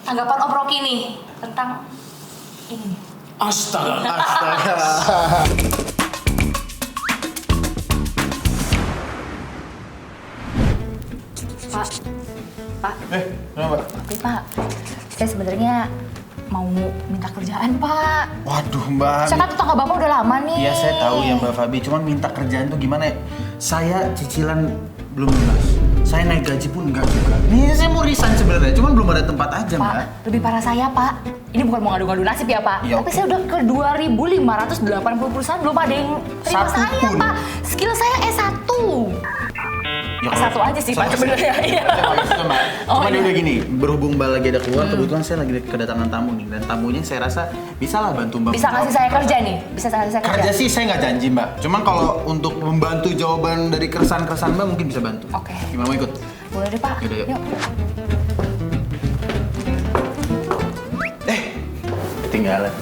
tanggapan Om Rocky nih tentang ini. Astaga. Pak. Kenapa? Tapi Pak, saya sebenarnya mau minta kerjaan Pak. Waduh Mbak. Saya kan tetangga Bapak udah lama nih. Iya saya tahu ya Mbak Fabi, cuman minta kerjaan tuh gimana ya? Saya cicilan belum lunas. Saya naik gaji pun enggak juga. Nih saya mau resign sebenarnya, cuman belum ada tempat aja Pak, Mbak. lebih parah saya Pak. Ini bukan mau ngadu-ngadu nasib ya Pak. Iya, Tapi oke. saya udah ke 2.580 perusahaan belum ada yang terima Satu saya pun. Pak. Skill saya S1. Ya, Satu aja sih Pak sebenarnya. Iya. Oh, Cuman iya. udah gini, berhubung Mbak lagi ada keluar, kebetulan saya lagi kedatangan tamu nih. Dan tamunya saya rasa bisa lah bantu Mbak. Bisa kasih saya kerja nih? Bisa kasih saya kerja? Kerja sih saya nggak janji Mbak. Cuman kalau untuk membantu jawaban dari keresahan-keresahan Mbak mungkin bisa bantu. Oke. Gimana mau ikut? Boleh deh Pak. Yaudah, yuk. Yuk. Ketinggalan.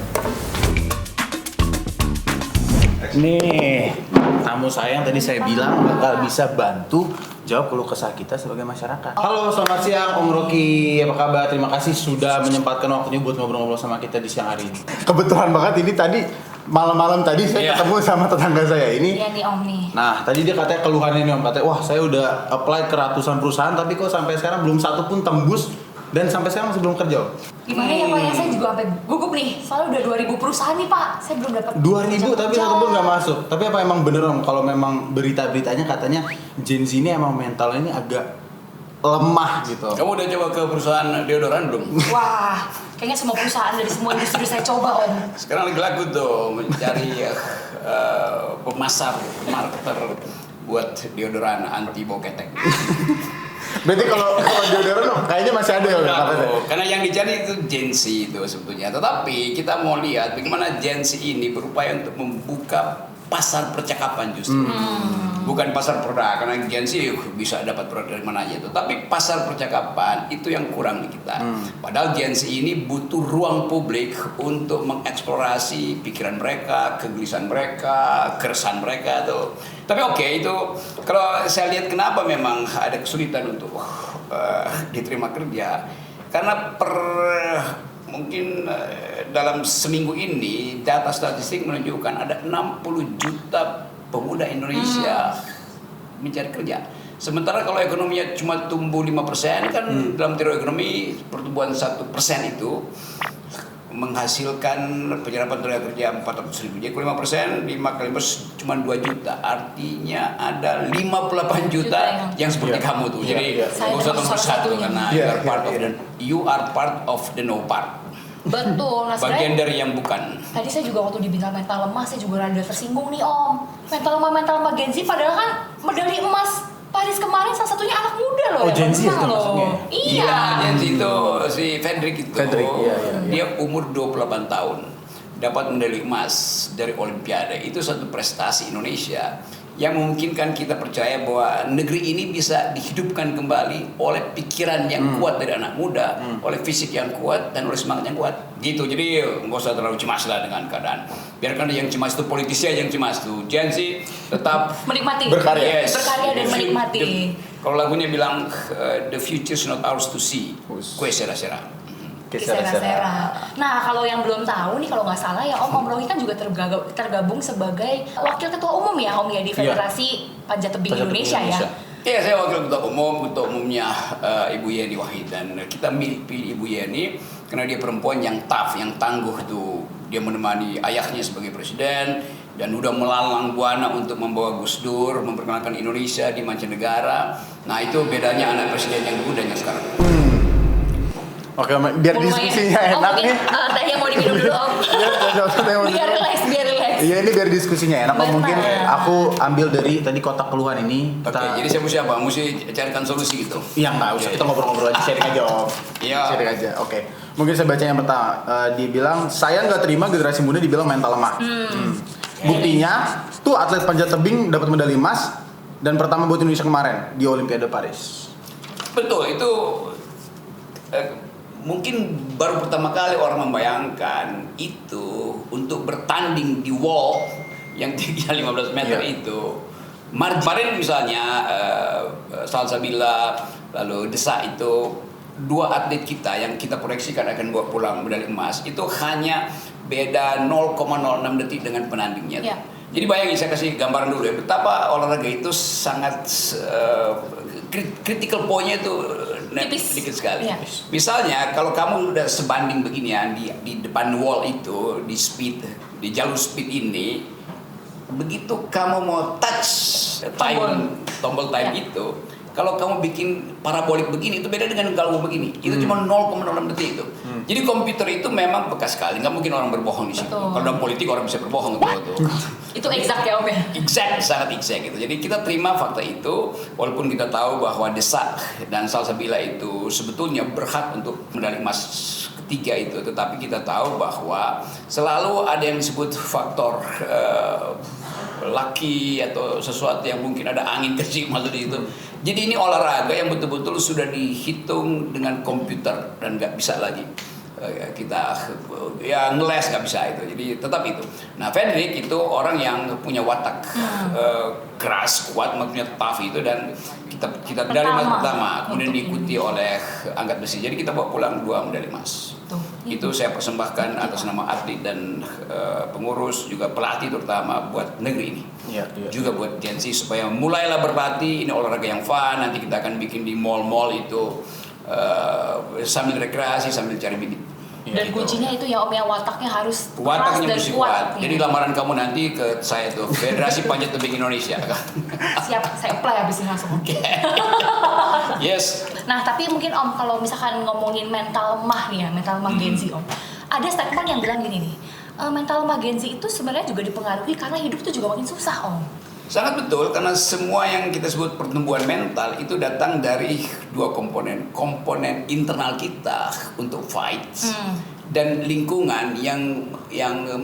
Nih, tamu saya yang tadi saya bilang bakal bisa bantu jawab keluh kesah kita sebagai masyarakat. Halo, selamat siang Om Rocky. Apa kabar? Terima kasih sudah menyempatkan waktunya buat ngobrol-ngobrol sama kita di siang hari ini. Kebetulan banget ini tadi malam-malam tadi saya Iya. ketemu sama tetangga saya ini. Iya nih Om nih. Nah, tadi dia katanya keluhannya nih Om, katanya wah saya udah apply ke ratusan perusahaan tapi kok sampai sekarang belum satu pun tembus dan sampai sekarang masih belum kerja Om. Gimana ya Pak? Ya saya juga sampai gugup nih. Soalnya udah 2.000 perusahaan nih Pak. Saya belum dapat 2.000 tapi kerja. satu pun nggak masuk. Tapi apa emang bener Om kalau memang berita-beritanya katanya Gen Z ini emang mental ini agak lemah gitu. Kamu udah coba ke perusahaan deodoran belum? Wah, kayaknya semua perusahaan dari semua industri saya coba Om. Sekarang lagi laku tuh mencari pemasar, marketer buat deodoran anti bau ketek. Berarti kalau deodoran kayaknya masih ada ya Om, Udah, katanya. karena yang dicari itu Gen Z itu sebetulnya. Tetapi kita mau lihat bagaimana Gen Z ini berupaya untuk membuka pasar percakapan justru. Bukan pasar produk, karena Gen Z bisa dapat produk dari mana aja itu. Tapi pasar percakapan itu yang kurang di kita. Padahal Gen Z ini butuh ruang publik untuk mengeksplorasi pikiran mereka, kegelisahan mereka, keresahan mereka tuh. Tapi oke, itu kalau saya lihat kenapa memang ada kesulitan untuk diterima kerja. Karena mungkin dalam seminggu ini data statistik menunjukkan ada 60 juta pemuda Indonesia mencari kerja. Sementara kalau ekonominya cuma tumbuh 5%, kan dalam teori ekonomi pertumbuhan 1% itu menghasilkan penyerapan tenaga kerja 400.000. Jadi kalau 5%, 5 kali 5 cuma 2 juta. Artinya ada 58 juta yang seperti kamu tuh. Jadi Saya nggak usah nomor termasuk salah satu satunya. karena you are part of the no part. Betul. Nah, Bagian sebenarnya dari yang bukan. tadi saya juga waktu dibilang mental lemah, saya juga rada tersinggung nih Om. Mental lemah Gen Z padahal kan medali emas Paris kemarin salah satunya anak muda loh. Oh, yang Gen Z menang itu loh. maksudnya? Iya. Gen Z itu si Fredrik itu. Fredrik, iya. Dia umur 28 tahun. Dapat medali emas dari Olimpiade. Itu satu prestasi Indonesia yang memungkinkan kita percaya bahwa negeri ini bisa dihidupkan kembali oleh pikiran yang kuat dari anak muda, oleh fisik yang kuat dan oleh semangat yang kuat. Gitu. Jadi nggak usah terlalu cemas lah dengan keadaan. Biarkan yang cemas itu politisi aja yang cemas tuh. Gen Z tetap Menikmati. Berkarya. Yes. Berkarya dan menikmati. Kalau lagunya bilang the future is not ours to see. Kue sera-sera. Sera-sera. Nah, kalau yang belum tahu nih, kalau nggak salah ya Om Rocky kan juga tergabung sebagai wakil ketua umum ya Om ya di Federasi Panjat Tebing Indonesia ya. Iya, saya wakil ketua umumnya Ibu Yeni Wahid, dan kita pilih Ibu Yeni karena dia perempuan yang tough, yang tangguh tuh. Dia menemani ayahnya sebagai presiden dan udah melalang buana untuk membawa Gus Dur, memperkenalkan Indonesia di mancanegara. Nah, itu bedanya anak presiden yang dulu dan yang sekarang. Oke, biar diskusinya enak nih. Tehnya mau diminum dulu Om. Biar relax. Iya, ini biar diskusinya enak. Benar. Mungkin aku ambil dari tadi kotak keluhan ini. Oke, jadi saya mesti apa? Mesti carikan solusi gitu. Iya nggak usah, kita ngobrol-ngobrol aja, sharing aja Om. Iya. Sharing aja, oke. Mungkin saya baca yang pertama. Dia bilang, saya nggak terima generasi muda dibilang mental lemah. Buktinya, tuh atlet panjat tebing dapat medali emas dan pertama buat Indonesia kemarin di Olimpiade Paris. Betul, itu mungkin baru pertama kali orang membayangkan itu untuk bertanding di wall yang tingginya 15 meter itu. Kemarin misalnya Salsabila lalu Desa itu dua atlet kita yang kita proyeksikan akan bawa pulang medali emas itu hanya beda 0,06 detik dengan penandingnya. Ya. Jadi bayangin, saya kasih gambaran dulu ya, betapa olahraga itu sangat critical point-nya itu dikit sekali. Ya. Misalnya kalau kamu udah sebanding begini ya di depan wall itu, di speed, di jalur speed ini, begitu kamu mau touch tombol time itu, kalau kamu bikin parabolik begini itu beda dengan galvo begini. Itu cuma 0,06 detik itu. Jadi komputer itu memang bekas sekali, nggak mungkin orang berbohong di situ. Kalau dalam politik orang bisa berbohong tuh. Itu exact ya Om ya? Exact, sangat exact gitu. Jadi kita terima fakta itu, walaupun kita tahu bahwa Desak dan Salsabila itu sebetulnya berhak untuk medali emas ketiga itu, tetapi kita tahu bahwa selalu ada yang disebut faktor lucky atau sesuatu yang mungkin ada angin kecil masuk di itu. Jadi ini olahraga yang betul-betul sudah dihitung dengan komputer dan nggak bisa lagi kita ya ngeles, nggak bisa itu. Jadi tetap itu. Nah, Frederick itu orang yang punya watak keras, kuat, maksudnya tough itu, dan kita dari masa pertama kemudian diikuti oleh angkat besi. Jadi kita bawa pulang 2 medali emas. Itu saya persembahkan atas nama atlet dan pengurus, juga pelatih terutama buat negeri ini. Juga buat Gen Z supaya mulailah berlatih. Ini olahraga yang fun. Nanti kita akan bikin di mall-mall itu sambil rekreasi, sambil cari bibit. Dan kuncinya itu ya Om ya, wataknya harus Wataknya keras dan mesti kuat. kuat. Jadi lamaran kamu nanti ke saya tuh, Federasi Panjat Tebing Indonesia. Siap, saya apply habis ini langsung. Yes. Nah, tapi mungkin Om kalau misalkan ngomongin mental lemah nih ya, mental lemah Gen Z Om. Ada statement yang bilang gini nih, mental lemah Gen Z itu sebenarnya juga dipengaruhi karena hidup itu juga makin susah Om. Sangat betul, karena semua yang kita sebut pertumbuhan mental itu datang dari 2 komponen. Komponen internal kita untuk fight, dan lingkungan yang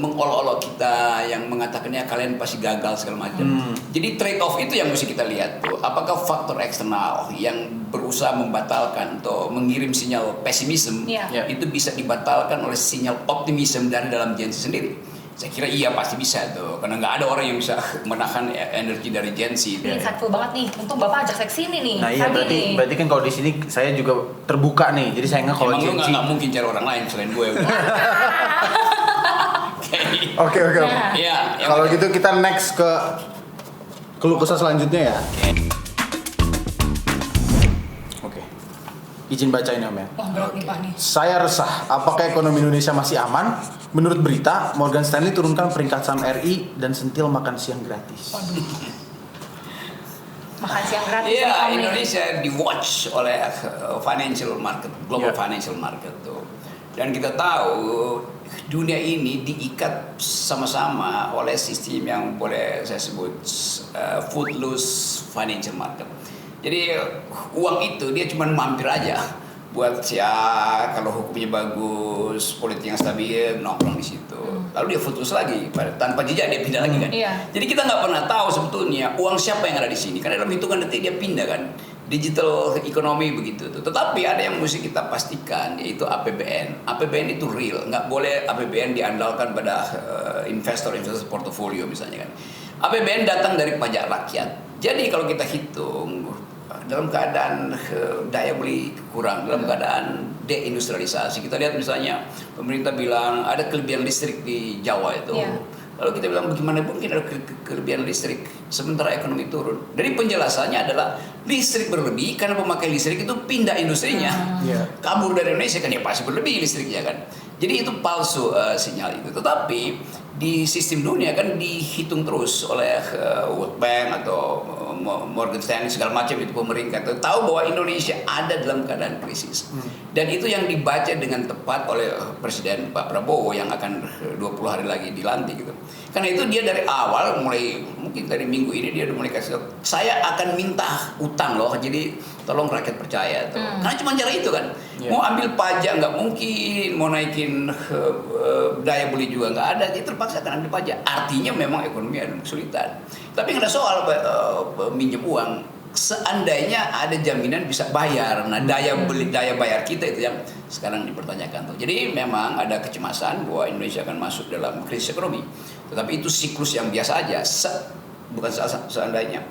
mengolok-olok kita, yang mengatakannya kalian pasti gagal segala macam. Jadi trade off itu yang mesti kita lihat tuh. Apakah faktor eksternal yang berusaha membatalkan atau mengirim sinyal pesimisme itu bisa dibatalkan oleh sinyal optimisme dari dalam Gen Z sendiri? Saya kira iya, pasti bisa tuh, karena nggak ada orang yang bisa menahan energi dari Gen Z. Ini insightful banget nih, untung Bapak ajak saya kesini nih. Nah iya, berarti kan kalau di sini saya juga terbuka nih, jadi saya nggak kalau Emang Gen lu Z. nggak mungkin cari orang lain selain gue. Oke. Iya. Kalau gitu kita next ke keluh kesah selanjutnya ya. Oke. Izin bacain ya Om ya. Wah, berat nih Pak nih. Saya resah, apakah ekonomi Indonesia masih aman? Menurut berita, Morgan Stanley turunkan peringkat saham RI dan sentil makan siang gratis. Waduh. Makan siang gratis. Iya, Om nih. Indonesia di watch oleh financial market, global financial market tuh. Dan kita tahu dunia ini diikat sama-sama oleh sistem yang boleh saya sebut footloose financial market. Jadi uang itu dia cuma mampir aja buat ya, kalau hukumnya bagus, politik yang stabil, nongkrong di situ. Lalu dia footloose lagi, tanpa jejak dia pindah lagi kan. Iya. Jadi kita nggak pernah tahu sebetulnya uang siapa yang ada di sini, karena dalam hitungan detik dia pindah kan. Digital ekonomi begitu tuh. Tetapi ada yang mesti kita pastikan, yaitu APBN. APBN itu real, nggak boleh APBN diandalkan pada investor portofolio misalnya kan. APBN datang dari pajak rakyat. Jadi kalau kita hitung dalam keadaan daya beli kurang, dalam keadaan deindustrialisasi, kita lihat misalnya pemerintah bilang ada kelebihan listrik di Jawa itu. Lalu kita bilang bagaimana mungkin ada kelebihan listrik sementara ekonomi turun. Dari penjelasannya adalah listrik berlebih karena pemakai listrik itu pindah industrinya. Kabur dari Indonesia kan, ya pasti berlebih listriknya kan. Jadi itu palsu sinyal itu. Tetapi di sistem dunia kan dihitung terus oleh World Bank atau Morgan Stanley segala macam itu pemerintah tahu bahwa Indonesia ada dalam keadaan krisis. Dan itu yang dibaca dengan tepat oleh Presiden Pak Prabowo yang akan 20 hari lagi dilantik gitu. Karena itu dia dari awal, mulai mungkin dari minggu ini dia udah mulai kasih tahu, saya akan minta utang loh, jadi tolong rakyat percaya tuh. Karena cuma cara itu kan. Mau ambil pajak nggak mungkin, mau naikin daya beli juga nggak ada, dia terpaksa akan ambil pajak. Artinya memang ekonomi ada kesulitan. Tapi nggak ada soal minjem uang. Seandainya ada jaminan bisa bayar, nah daya bayar kita itu yang sekarang dipertanyakan tuh. Jadi memang ada kecemasan bahwa Indonesia akan masuk dalam krisis ekonomi. Tetapi itu siklus yang biasa aja, bukan seandainya.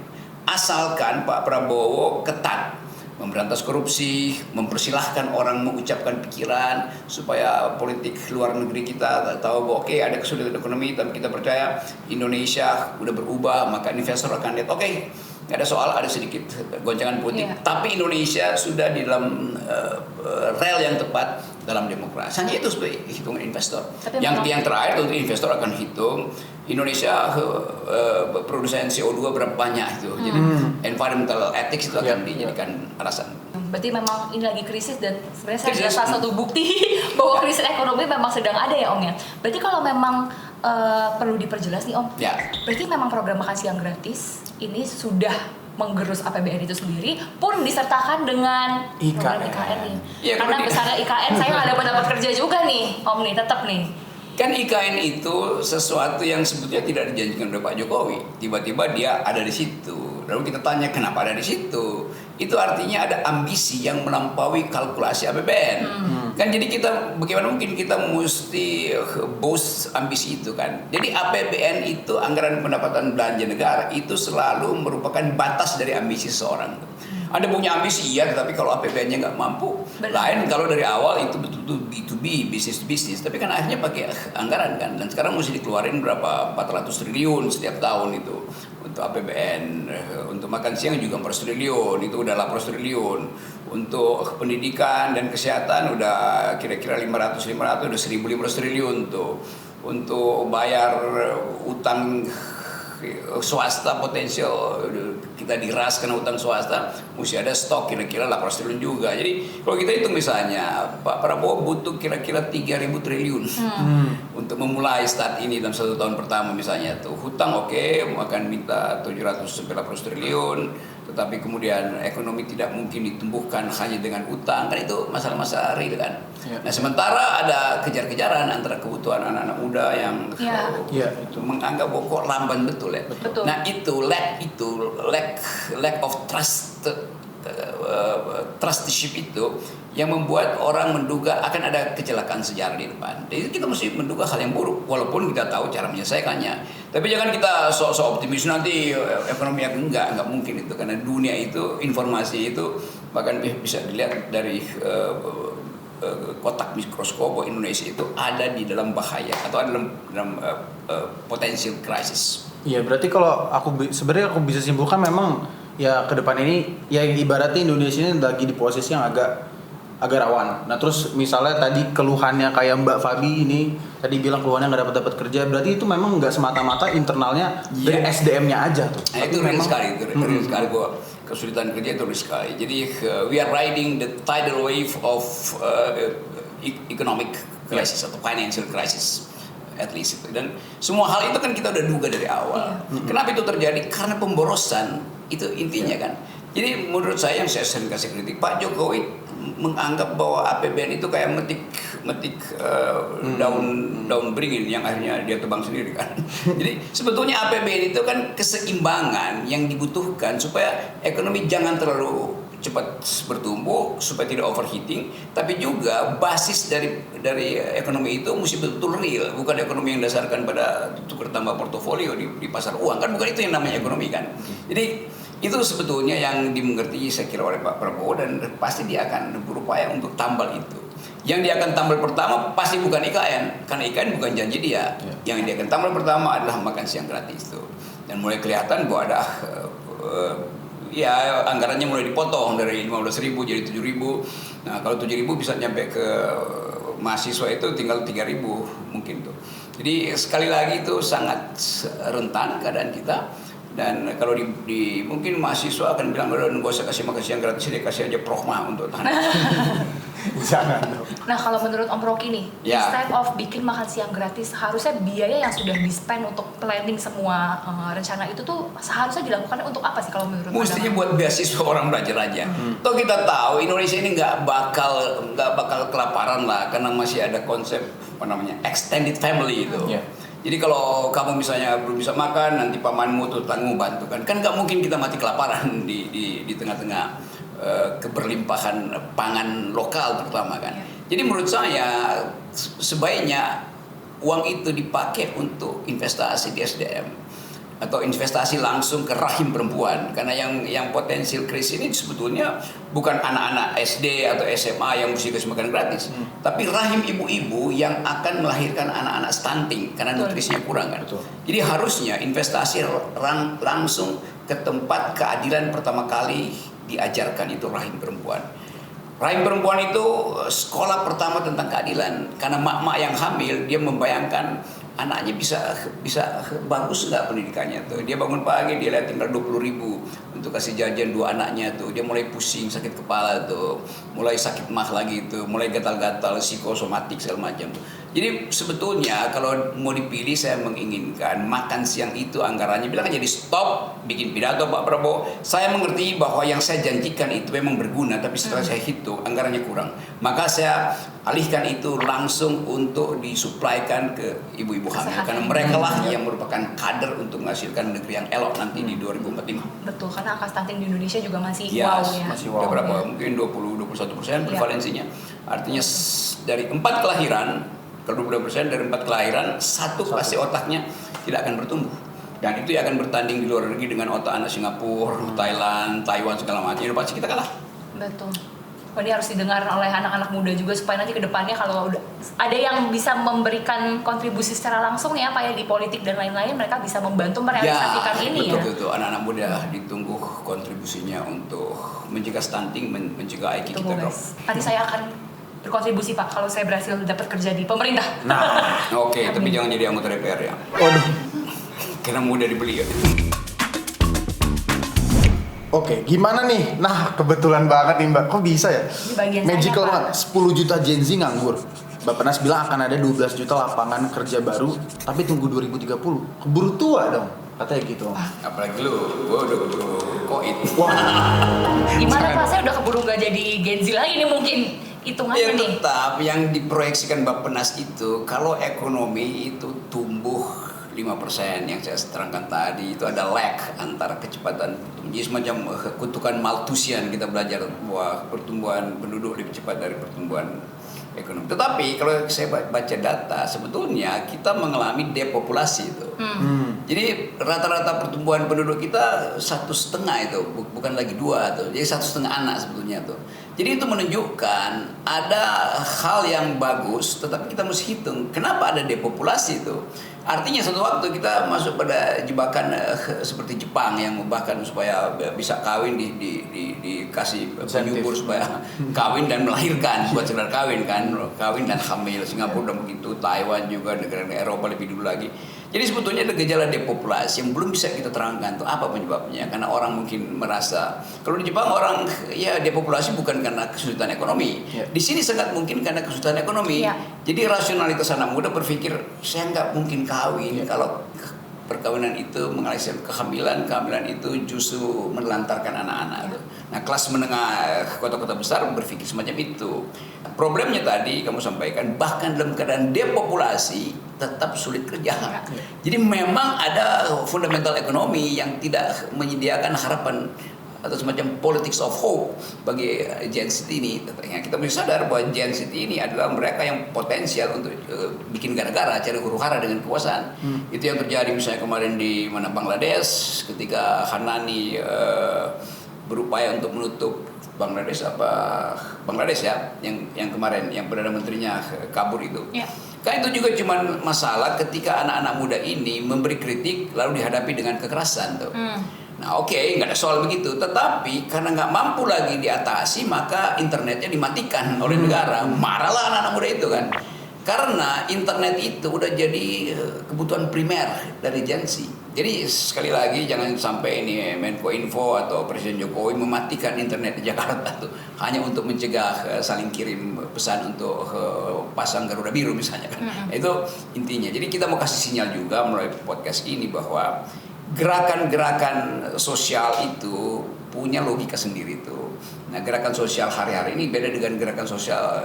Asalkan Pak Prabowo ketat memberantas korupsi, mempersilahkan orang mengucapkan pikiran supaya politik luar negeri kita tahu bahwa oke, ada kesulitan ekonomi tapi kita percaya Indonesia udah berubah, maka investor akan lihat oke, nggak ada soal, ada sedikit goncangan politik, tapi Indonesia sudah di dalam rel yang tepat dalam demokrasi. Hanya itu sebagai hitungan investor. Yang terakhir untuk investor akan hitung Indonesia produsen CO2 berapa banyak itu. Jadi environmental ethics itu akan dijadikan alasan. Berarti memang ini lagi krisis dan sebenarnya saya lihat salah satu bukti bahwa krisis ekonomi memang sedang ada ya Om ya. Berarti kalau memang perlu diperjelas nih Om. Ya. Berarti memang program makan siang gratis ini sudah menggerus APBN itu sendiri pun disertakan dengan program IKN nih. Ya, karena besarnya IKN saya nggak dapat kerja juga nih Om nih, tetap nih. Kan IKN itu sesuatu yang sebetulnya tidak dijanjikan oleh Pak Jokowi. Tiba-tiba dia ada di situ. Lalu kita tanya kenapa ada di situ. Itu artinya ada ambisi yang melampaui kalkulasi APBN. Kan jadi kita bagaimana mungkin kita mesti boost ambisi itu kan. Jadi APBN itu anggaran pendapatan belanja negara itu selalu merupakan batas dari ambisi seseorang. Anda punya ambisi iya, tapi kalau APBN-nya nggak mampu, lain kalau dari awal itu betul-betul B2B, bisnis to bisnis, tapi kan akhirnya pakai anggaran kan, dan sekarang mesti dikeluarin berapa 400 triliun setiap tahun itu untuk APBN, untuk makan siang juga 400 triliun, itu udah 800 triliun, untuk pendidikan dan kesehatan udah kira-kira 500 udah 1.500 triliun tuh, untuk bayar utang swasta potensial kita diras karena utang swasta mesti ada stok kira-kira 800 triliun juga. Jadi kalau kita hitung misalnya Pak Prabowo butuh kira-kira 3.000 triliun untuk memulai start ini dalam 1 tahun pertama misalnya tuh. Hutang oke, akan minta 700 sampai 800 triliun, tetapi kemudian ekonomi tidak mungkin ditumbuhkan hanya dengan utang, kan itu masalah-masalah real kan. Nah sementara ada kejar-kejaran antara kebutuhan anak-anak muda yang itu menganggap bahwa kok lamban betul ya. Betul. Nah itu lack of trusteeship itu yang membuat orang menduga akan ada kecelakaan sejarah di depan. Jadi kita mesti menduga hal yang buruk walaupun kita tahu cara menyelesaikannya. Tapi jangan kita sok-sok optimis nanti ekonomi yang enggak mungkin itu, karena dunia itu informasi itu bahkan bisa dilihat dari kotak mikroskop bahwa Indonesia itu ada di dalam bahaya atau ada dalam potential crisis. Iya, berarti kalau sebenarnya aku bisa simpulkan memang ya ke depan ini ya ibaratnya Indonesia ini lagi di posisi yang agak rawan. Nah terus misalnya tadi keluhannya kayak Mbak Fabi ini tadi bilang keluhannya nggak dapat kerja, berarti itu memang nggak semata-mata internalnya dari SDM-nya aja tuh. Nah, itu real sekali, real sekali bahwa kesulitan kerja itu real sekali. Jadi we are riding the tidal wave of economic crisis atau financial crisis. At least itu, dan semua hal itu kan kita udah duga dari awal. Kenapa itu terjadi? Karena pemborosan itu intinya kan. Jadi menurut saya yang saya sering kasih kritik, Pak Jokowi menganggap bahwa APBN itu kayak metik daun beringin yang akhirnya dia tebang sendiri kan. Jadi sebetulnya APBN itu kan keseimbangan yang dibutuhkan supaya ekonomi jangan terlalu cepat bertumbuh, supaya tidak overheating, tapi juga basis dari ekonomi itu mesti betul-betul real, bukan ekonomi yang dasarkan pada tukar tambah portofolio di pasar uang, kan bukan itu yang namanya ekonomi kan. Jadi itu sebetulnya yang dimengerti saya kira oleh Pak Prabowo, dan pasti dia akan berupaya untuk tambal itu. Yang dia akan tambal pertama pasti bukan IKN, karena IKN bukan janji dia. Yang dia akan tambal pertama adalah makan siang gratis itu, dan mulai kelihatan bahwa ada ya anggarannya mulai dipotong dari 15.000 jadi 7.000. Nah kalau 7.000 bisa nyampe ke mahasiswa itu tinggal 3.000 mungkin tuh. Jadi sekali lagi itu sangat rentan keadaan kita. Dan kalau di mungkin mahasiswa akan bilang nggak usah kasih makan siang gratis, dia kasih aja prohma untuk tahan. Jangan. Nah kalau menurut Om Rocky nih, instead of bikin makan siang gratis, harusnya biaya yang sudah di-spend untuk planning semua rencana itu tuh seharusnya dilakukan untuk apa sih kalau menurut Anda? Mestinya buat beasiswa orang belajar aja. Toh kita tahu Indonesia ini nggak bakal kelaparan lah, karena masih ada konsep apa namanya extended family itu. Jadi kalau kamu misalnya belum bisa makan, nanti pamanmu tuh tanggung bantu kan nggak mungkin kita mati kelaparan di tengah-tengah keberlimpahan pangan lokal terutama kan. Jadi menurut saya sebaiknya uang itu dipakai untuk investasi di SDM. atau investasi langsung ke rahim perempuan, karena yang potensial krisis ini sebetulnya bukan anak-anak SD atau SMA yang mesti kasih makan gratis, tapi rahim ibu-ibu yang akan melahirkan anak-anak stunting karena nutrisinya kurang kan. Jadi harusnya investasi langsung ke tempat keadilan pertama kali diajarkan, itu rahim perempuan. Rahim perempuan itu sekolah pertama tentang keadilan, karena mak-mak yang hamil dia membayangkan anaknya bisa bagus nggak pendidikannya tuh. Dia bangun pagi dia lihat tinggal 20.000 untuk kasih jajan 2 anaknya tuh. Dia mulai pusing, sakit kepala tuh, mulai sakit mah lagi tuh, mulai gatal-gatal, psikosomatik segala macam. Jadi sebetulnya kalau mau dipilih, saya menginginkan makan siang itu anggarannya bilang jadi stop, bikin pidato Pak Prabowo. Saya mengerti bahwa yang saya janjikan itu memang berguna, tapi setelah saya hitung anggarannya kurang. Maka saya alihkan itu langsung untuk disuplaikan ke ibu-ibu hamil, karena mereka lah yang merupakan kader untuk menghasilkan negeri yang elok nanti di 2045. Betul, karena angka stunting di Indonesia juga masih wow ya. Masih wow. Berapa? Mungkin 20-21% prevalensinya. Artinya dari 4 kelahiran, kalau 22% dari 4 kelahiran, 1 pasti otaknya tidak akan bertumbuh. Dan itu akan bertanding di luar negeri dengan otak anak Singapura, Thailand, Taiwan segala macam. Itu pasti kita kalah. Betul. Oh, ini harus didengar oleh anak-anak muda juga supaya nanti ke depannya kalau udah ada yang bisa memberikan kontribusi secara langsung ya Pak ya di politik dan lain-lain, mereka bisa membantu merealisasikan ini betul, ya. Betul, anak-anak muda ditunggu kontribusinya untuk mencegah stunting, mencegah IQ kita drop. Nanti saya akan berkontribusi Pak kalau saya berhasil dapat kerja di pemerintah. Nah, oke, tapi jangan jadi anggota DPR ya. Waduh. Karena mudah dibeli ya. Oke, gimana nih? Nah, kebetulan banget nih Mbak. Kok bisa ya? Magical banget. 10 juta Gen Z nganggur. Bapenas bilang akan ada 12 juta lapangan kerja baru, tapi tunggu 2030. Keburu tua dong. Katanya gitu. Apalagi lu, gua udah keburu koit. Wah. Gimana Pak? Saya udah keburu gak jadi Gen Z lagi nih mungkin. Hitungannya nih. Tetap yang diproyeksikan Bapenas itu, kalau ekonomi itu tumbuh 5% yang saya terangkan tadi, itu ada lag antara kecepatan pertumbuhan. Jadi semacam kutukan Malthusian, kita belajar bahwa pertumbuhan penduduk lebih cepat dari pertumbuhan ekonomi. Tetapi kalau saya baca data, sebetulnya kita mengalami depopulasi itu. Jadi rata-rata pertumbuhan penduduk kita 1,5 itu, bukan lagi 2 tuh. Jadi 1,5 anak sebetulnya tuh. Jadi itu menunjukkan ada hal yang bagus, tetapi kita mesti hitung kenapa ada depopulasi itu. Artinya suatu waktu kita masuk pada jebakan seperti Jepang yang bahkan supaya bisa kawin dikasih penyubur supaya kawin dan melahirkan, buat sekedar kawin kan, kawin dan hamil. Singapura udah begitu, Taiwan juga, negara-negara Eropa lebih dulu lagi. Jadi sebetulnya ada gejala depopulasi yang belum bisa kita terangkan tuh apa penyebabnya, karena orang mungkin merasa kalau di Jepang orang ya depopulasi bukan karena kesulitan ekonomi. Di sini sangat mungkin karena kesulitan ekonomi. Jadi rasionalitas anak muda berpikir saya nggak mungkin kawin kalau perkawinan itu menghasilkan kehamilan itu justru menelantarkan anak-anak. Nah, kelas menengah kota-kota besar berpikir semacam itu. Problemnya tadi kamu sampaikan, bahkan dalam keadaan depopulasi tetap sulit kerja. Jadi memang ada fundamental ekonomi yang tidak menyediakan harapan atau semacam politics of hope bagi Gen Z ini. Kita mesti sadar bahwa Gen Z ini adalah mereka yang potensial untuk bikin gara-gara, cari huru-hara dengan kekuasaan. Itu yang terjadi misalnya kemarin di Bangladesh ketika Hanani berupaya untuk menutup Bangladesh ya, yang kemarin yang Perdana Menterinya kabur itu. Kan itu juga cuma masalah ketika anak-anak muda ini memberi kritik lalu dihadapi dengan kekerasan tuh. Nah nggak ada soal begitu. Tetapi karena nggak mampu lagi diatasi, maka internetnya dimatikan oleh negara. Marahlah anak-anak muda itu kan. Karena internet itu udah jadi kebutuhan primer dari Gen Z. Jadi sekali lagi jangan sampai ini Menko Info atau Presiden Jokowi mematikan internet di Jakarta tuh hanya untuk mencegah saling kirim pesan untuk pasang Garuda Biru misalnya kan. Itu intinya. Jadi kita mau kasih sinyal juga melalui podcast ini bahwa gerakan-gerakan sosial itu punya logika sendiri tuh. Nah, gerakan sosial hari-hari ini beda dengan gerakan sosial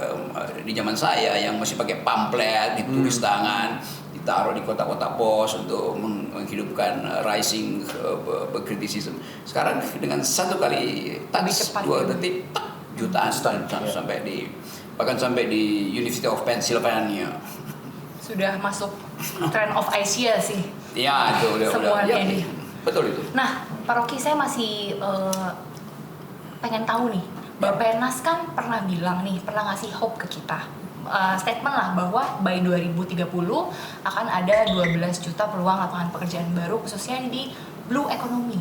di zaman saya yang masih pakai pamflet, ditulis tangan, ditaruh di kotak-kotak pos untuk menghidupkan rising criticism. Sekarang dengan satu kali touch 2 detik jutaan sampai di bahkan sampai di University of Pennsylvania. Sudah masuk trend of Asia sih. Ya itu semuanya ya, deh. betul itu. Nah, Pak Rocky, saya masih pengen tahu nih, Bappenas kan pernah bilang nih, pernah ngasih hope ke kita, statement lah bahwa by 2030 akan ada 12 juta peluang lapangan pekerjaan baru, khususnya di blue economy,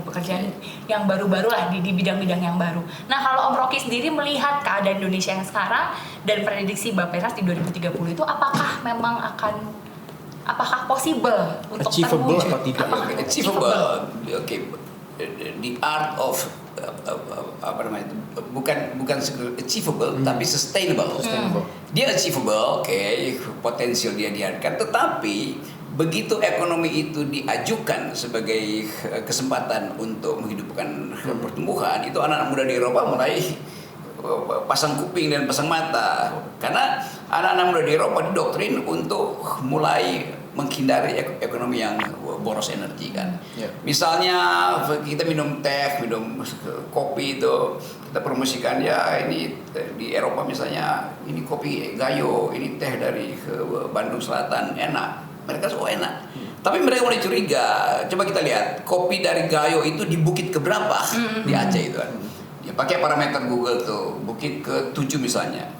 pekerjaan yang baru-baru lah di bidang-bidang yang baru. Nah, kalau Om Rocky sendiri melihat keadaan Indonesia yang sekarang dan prediksi Bappenas di 2030 itu, apakah possible untuk achievable terwujud? atau tidak? Achievable. Oke. The art of apa namanya itu, bukan achievable tapi sustainable. Dia achievable, oke, potensial dia diharapkan, tetapi begitu ekonomi itu diajukan sebagai kesempatan untuk menghidupkan pertumbuhan, itu anak-anak muda di Eropa mulai pasang kuping dan pasang mata, karena anak-anak muda di Eropa didoktrin untuk mulai menghindari ekonomi yang boros energi kan. Misalnya kita minum teh, minum kopi itu kita promosikan, ya ini di Eropa misalnya ini kopi Gayo, ini teh dari Bandung Selatan, enak. Mereka semua enak. Tapi mereka mulai curiga. Coba kita lihat kopi dari Gayo itu di bukit keberapa di Aceh itu kan. Ya pakai parameter Google tuh, bukit ke-7 misalnya.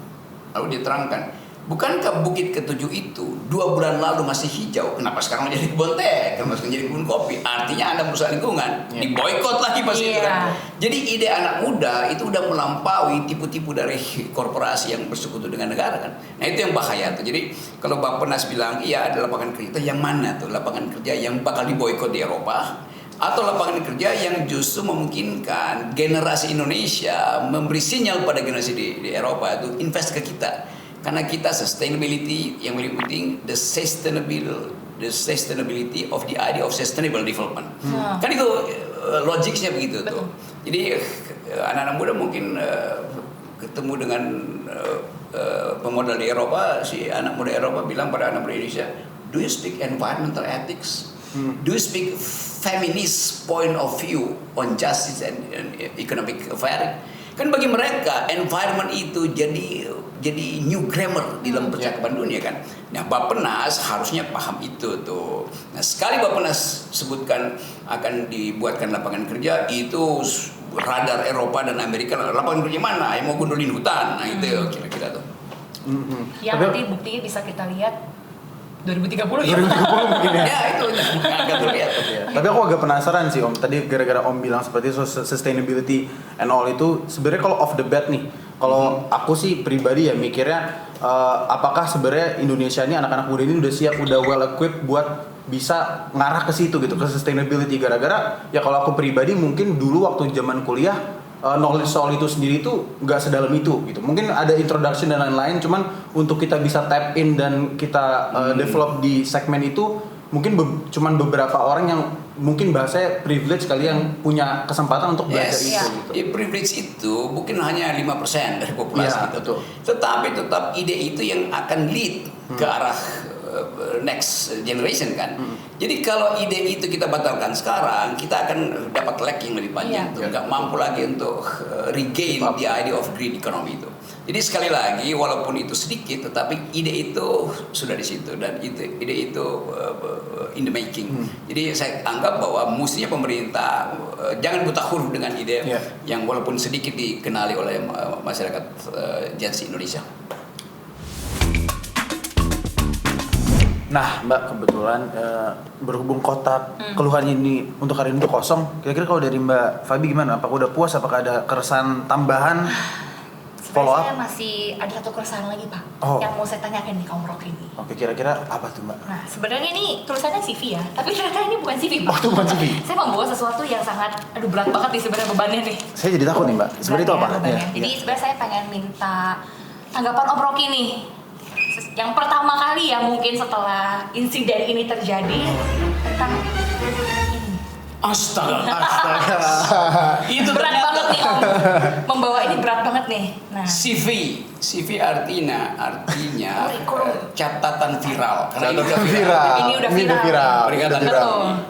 Lalu dia terangkan, bukankah bukit ke-7 itu 2 bulan lalu masih hijau? Kenapa sekarang menjadi kebun teh? Kenapa sekarang jadi kebun kopi? Artinya Anda merusak lingkungan. Diboikot lagi pasti itu kan. Jadi ide anak muda itu udah melampaui tipu-tipu dari korporasi yang bersekutu dengan negara kan. Nah itu yang bahaya tuh. Jadi kalau Bappenas bilang iya ada lapangan kerja, itu yang mana tuh lapangan kerja yang bakal diboikot di Eropa? Atau lapangan kerja yang justru memungkinkan generasi Indonesia memberi sinyal pada generasi di Eropa itu invest ke kita, karena kita sustainability yang paling penting, the sustainability of the idea of sustainable development. Kan itu logiknya begitu tuh. Jadi anak-anak muda mungkin ketemu dengan pemodal di Eropa, si anak muda Eropa bilang pada anak muda Indonesia, do you speak environmental ethics? Do you speak feminist point of view on justice and economic affair? Kan bagi mereka environment itu jadi new grammar di dalam percakapan dunia kan. Nah, Bappenas harusnya paham itu tuh. Nah, sekali Bappenas sebutkan akan dibuatkan lapangan kerja, itu radar Eropa dan Amerika, lapangan kerja mana? Yang mau gundulin hutan. Nah, itu kira-kira tuh. Yang nanti buktinya bisa kita lihat 2030 mungkin ya. Ya itu akan terlihat. Tapi aku agak penasaran sih Om. Tadi gara-gara Om bilang seperti itu, sustainability and all itu sebenarnya kalau off the bat nih. Kalau aku sih pribadi ya mikirnya apakah sebenarnya Indonesia ini, anak-anak muda ini udah siap, udah well equipped buat bisa ngarah ke situ gitu, ke sustainability. Gara-gara ya kalau aku pribadi mungkin dulu waktu zaman kuliah knowledge soal itu sendiri itu nggak sedalam itu gitu. Mungkin ada introduction dan lain-lain, cuman untuk kita bisa tap in dan kita develop di segmen itu mungkin cuman beberapa orang yang mungkin bahasanya privilege kali yang punya kesempatan untuk belajar itu gitu. Privilege itu bukan hanya 5% dari populasi itu. Tetapi tetap ide itu yang akan lead ke arah next generation kan. Jadi kalau ide itu kita batalkan sekarang, kita akan dapat lag yang lebih panjang tuh, nggak mampu lagi untuk regain the idea of green economy itu. Jadi sekali lagi walaupun itu sedikit, tetapi ide itu sudah di situ dan ide itu in the making. Jadi saya anggap bahwa mestinya pemerintah jangan buta huruf dengan ide yang walaupun sedikit dikenali oleh masyarakat Gen Z Indonesia. Nah Mbak, kebetulan berhubung kotak keluhan ini untuk hari ini udah kosong, kira-kira kalau dari Mbak Fabi gimana? Apakah udah puas? Apakah ada keresahan tambahan? Follow up? Saya masih ada satu keresahan lagi Pak, yang mau saya tanyakan nih ke Om Rocky ini. Oke, kira-kira apa tuh Mbak? Nah sebenarnya ini tulisannya CV ya, tapi ternyata ini bukan CV Pak. Oh, itu bukan CV? Saya membawa sesuatu yang sangat, berat banget nih sebenarnya bebannya nih. Saya jadi takut nih Mbak, sebenarnya itu apa? Jadi sebenarnya saya pengen minta tanggapan Om Rocky nih. Yang pertama kali ya mungkin setelah insiden ini terjadi tentang ini. Astaga. Itu berat banget nih Om. Membawa ini berat banget nih. Nah, CV artinya catatan viral. Karena ini udah viral. Ini udah viral. Peringatan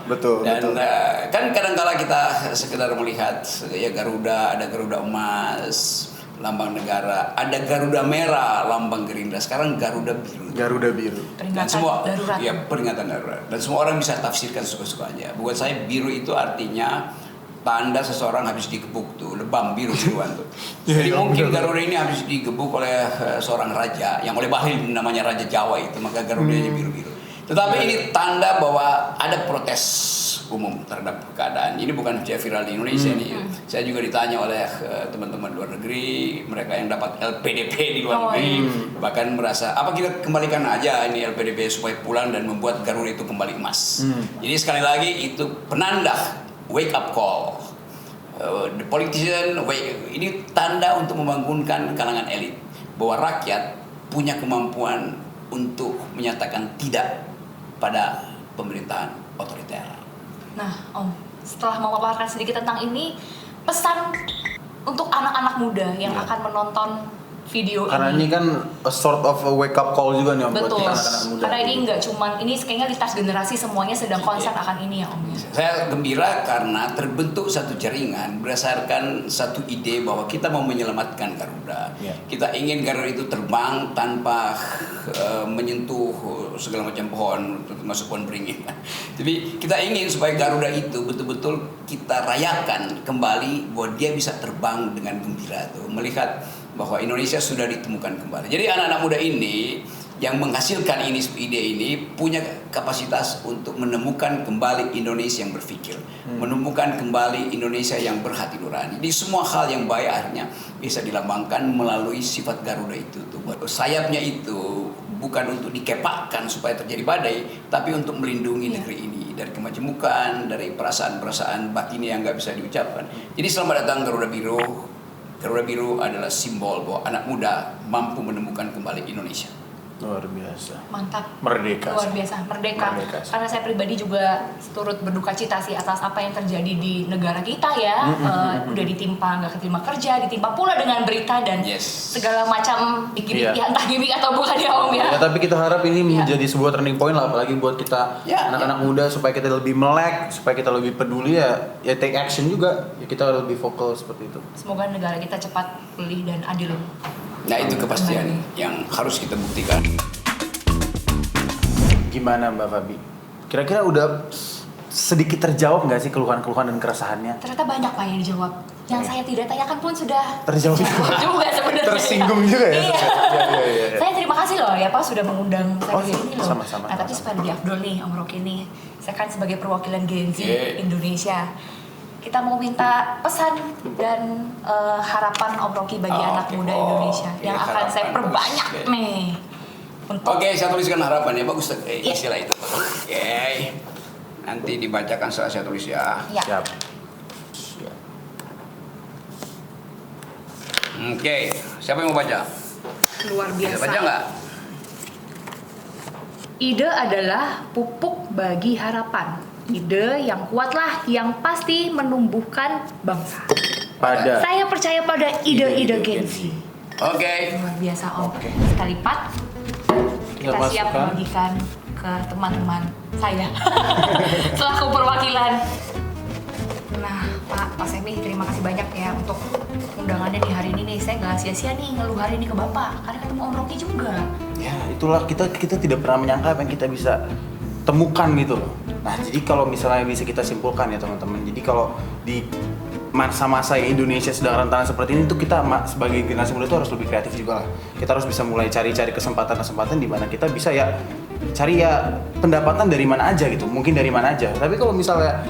betul. Dan kan kadang-kala kita sekedar melihat ya Garuda, ada Garuda emas, lambang negara. Ada Garuda merah, lambang Gerindra. Sekarang Garuda biru. Garuda biru. Dan semua peringatan darurat. Dan semua orang bisa tafsirkan suka-sukanya. Buat saya biru itu artinya tanda seseorang habis digebuk tuh, lebam biru-biruan tuh. Jadi mungkin Garuda ini habis digebuk oleh seorang raja yang oleh Bahlil namanya Raja Jawa itu, maka Garudanya biru-biru. Tetapi ini tanda bahwa ada protes umum terhadap keadaan. Ini bukan viral di Indonesia nih. Saya juga ditanya oleh teman-teman luar negeri, mereka yang dapat LPDP di luar negeri, bahkan merasa apa kita kembalikan aja ini LPDP supaya pulang dan membuat Garuda itu kembali emas. Jadi sekali lagi itu penanda wake up call. The politician ini tanda untuk membangunkan kalangan elit bahwa rakyat punya kemampuan untuk menyatakan tidak pada pemerintahan otoriter. Nah, Om, setelah memaparkan sedikit tentang ini, pesan untuk anak-anak muda yang akan menonton video karena ini kan a sort of a wake up call juga nih Om. Betul. Buat anak-anak muda. Karena ini nggak cuman, ini kayaknya lintas generasi semuanya sedang concern akan ini ya Om ya. Saya gembira karena terbentuk satu jaringan berdasarkan satu ide bahwa kita mau menyelamatkan Garuda. Kita ingin Garuda itu terbang tanpa menyentuh segala macam pohon, termasuk pohon beringin. Jadi kita ingin supaya Garuda itu betul-betul kita rayakan kembali bahwa dia bisa terbang dengan gembira tuh, melihat bahwa Indonesia sudah ditemukan kembali. Jadi anak-anak muda ini yang menghasilkan ide ini punya kapasitas untuk menemukan kembali Indonesia yang berpikir, menemukan kembali Indonesia yang berhati nurani. Jadi semua hal yang baik akhirnya bisa dilambangkan melalui sifat Garuda itu tuh. Sayapnya itu bukan untuk dikepakkan supaya terjadi badai, tapi untuk melindungi negeri ini dari kemajemukan, dari perasaan-perasaan batin yang nggak bisa diucapkan. Jadi selamat datang Garuda Biru. Garuda Biru adalah simbol bahwa anak muda mampu menemukan kembali Indonesia. Luar biasa. Mantap. Merdeka. Luar biasa, merdeka. Karena saya pribadi juga turut berduka cita sih atas apa yang terjadi di negara kita ya. Udah ditimpa, nggak keterima kerja, ditimpa pula dengan berita dan segala macam gimmick, ya entah gimmick atau bukan ya Om ya. Tapi kita harap ini menjadi sebuah turning point lah, apalagi buat kita anak-anak muda, supaya kita lebih melek, supaya kita lebih peduli ya take action juga. Ya kita lebih vokal seperti itu. Semoga negara kita cepat pulih dan adil. Nah itu kepastian yang harus kita buktikan. Gimana Mbak Fabi? Kira-kira udah sedikit terjawab nggak sih keluhan-keluhan dan keresahannya? Ternyata banyak Pak yang dijawab. Yang saya tidak tanyakan pun sudah terjawab juga sebenarnya. Tersinggung juga ya? Iya. Saya terima kasih loh ya Pak sudah mengundang saya ke sini loh. Sama-sama. Nah tapi supaya lebih afdol nih Om Rocky nih. Saya kan sebagai perwakilan Gen Z Indonesia. Kita mau minta pesan dan harapan Om Rocky bagi anak muda Indonesia yang akan saya perbanyak nih. Oke, saya tuliskan harapan ya, bagus istilah itu. Oke, nanti dibacakan setelah saya tulis ya. Siap. Oke, siapa yang mau baca? Luar biasa. Bisa baca nggak? Ide adalah pupuk bagi harapan. Ide yang kuatlah yang pasti menumbuhkan bangsa. Saya percaya pada ide-ide Gen Z. Oke. Luar biasa Om. Sekali lipat kita siap membagikan ke teman-teman saya selaku perwakilan. Nah Pak Semi, terima kasih banyak ya untuk undangannya di hari ini nih. Saya nggak sia-sia nih ngeluh hari ini ke Bapak karena ketemu Om Rocky juga. Ya itulah kita tidak pernah menyangka apa yang kita bisa temukan gitu loh. Nah jadi kalau misalnya bisa kita simpulkan ya teman-teman, jadi kalau di masa-masa yang Indonesia sedang rentan seperti ini tuh kita sebagai generasi muda itu harus lebih kreatif juga lah. Kita harus bisa mulai cari-cari kesempatan-kesempatan di mana kita bisa ya cari ya pendapatan dari mana aja gitu, mungkin dari mana aja. Tapi kalau misalnya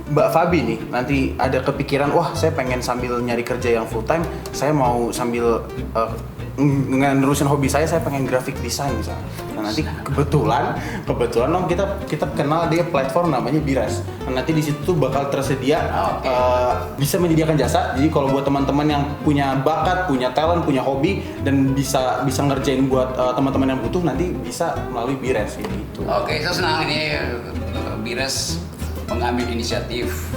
Mbak Fabi nih nanti ada kepikiran, wah saya pengen sambil nyari kerja yang full time, saya mau sambil nerusin hobi saya pengen graphic design misalnya. Nah nanti kebetulan Om kita kenal dia platform namanya Biras. Nah, nanti di situ tuh bakal tersedia bisa menyediakan jasa. Jadi kalau buat teman-teman yang punya bakat, punya talent, punya hobi dan bisa ngerjain buat teman-teman yang butuh, nanti bisa melalui Biras gitu. Oke, saya senang ini Biras mengambil inisiatif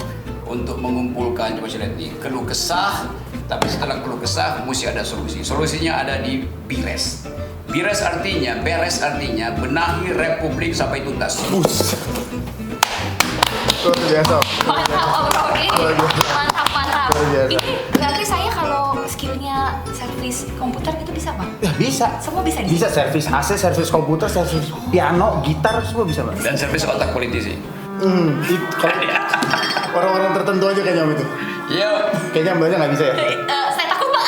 untuk mengumpulkan, coba saya lihat nih, keluh kesah. Tapi setelah keluh kesah, mesti ada solusi. Solusinya ada di Bires. Beres artinya benahi Republik sampai tuntas. Luar biasa. Mantap Om Rocky. Mantap. Ini berarti saya kalau skillnya saya servis komputer itu bisa Pak? Ya bisa. Semua bisa di Bisa servis AC, servis komputer, servis piano, gitar, semua bisa Mbak. Dan servis otak politisi. Kalau orang-orang tertentu aja kayaknya Om itu. Iya. Kayaknya Mbaknya nggak bisa ya. Saya takut Pak.